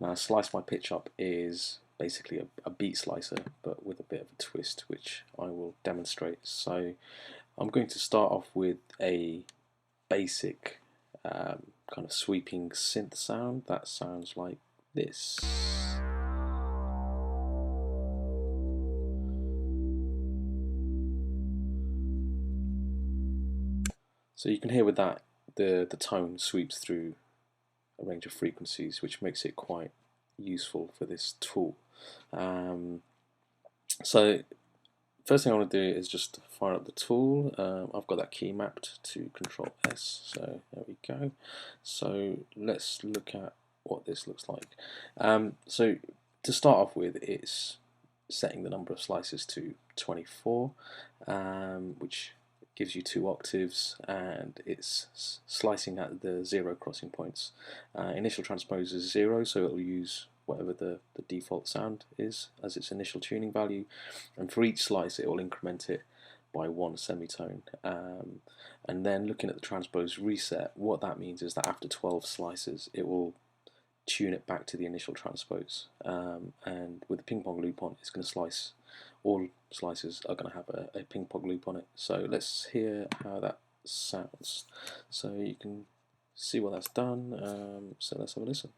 Now, Slice by Pitch Up is basically a beat slicer, but with a bit of a twist, which I will demonstrate. So I'm going to start off with a basic kind of sweeping synth sound that sounds like this. So you can hear with that the tone sweeps through a range of frequencies, which makes it quite useful for this tool. So first thing I want to do is just fire up the tool. I've got that key mapped to Control S, so there we go. So let's look at what this looks like. So to start off with, it's setting the number of slices to 24, which gives you 2 octaves, and it's slicing at the 0 crossing points. Initial transpose is 0, so it will use whatever the default sound is as its initial tuning value, and for each slice it will increment it by 1 semitone. And then looking at the transpose reset, what that means is that after 12 slices it will tune it back to the initial transpose, and with the ping pong loop on, it's going to slice. All slices are going to have a ping pong loop on it. So let's hear how that sounds. So you can see what that's done. So let's have a listen.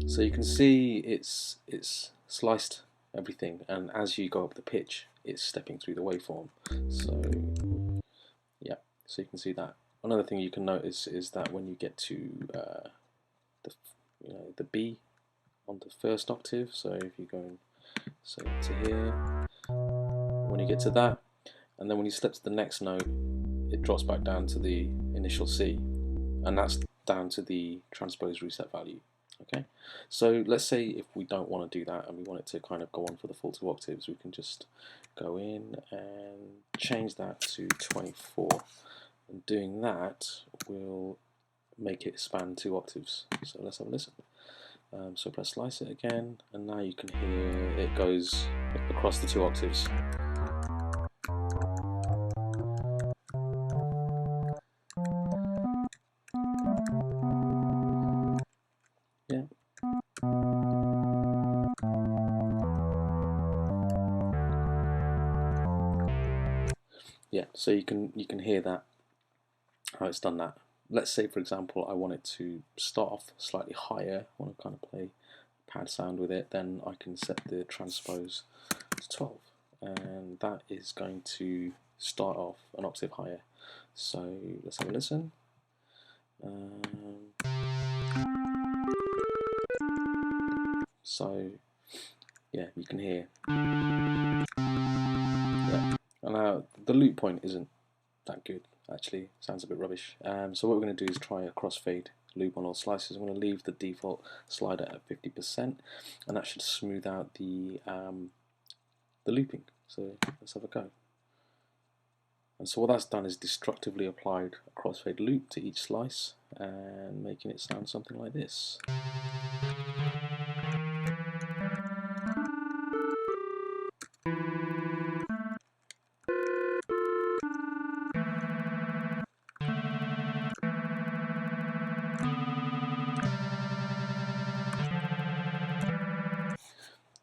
So you can see it's sliced everything, and as you go up the pitch, it's stepping through the waveform. So yeah, so you can see that. Another thing you can notice is that when you get to the B on the first octave, so if you go say to here, when you get to that, and then when you step to the next note, it drops back down to the initial C, and that's down to the transpose reset value. Okay, so let's say if we don't want to do that and we want it to kind of go on for the full 2 octaves, we can just go in and change that to 24. And doing that will make it span 2 octaves. So let's have a listen. So press slice it again, and now you can hear it goes across the 2 octaves. Yeah. Yeah, so you can hear that, how it's done that. Let's say, for example, I want it to start off slightly higher, I want to kind of play pad sound with it, then I can set the transpose to 12, and that is going to start off an octave higher. So let's have a listen. So yeah, you can hear. Yeah, and now the loop point isn't that good, actually. Sounds a bit rubbish. So what we're going to do is try a crossfade loop on all slices. I'm going to leave the default slider at 50%, and that should smooth out the looping. So let's have a go. And so what that's done is destructively applied a crossfade loop to each slice and making it sound something like this.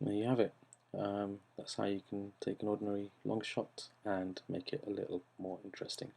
There you have it. That's how you can take an ordinary long shot and make it a little more interesting.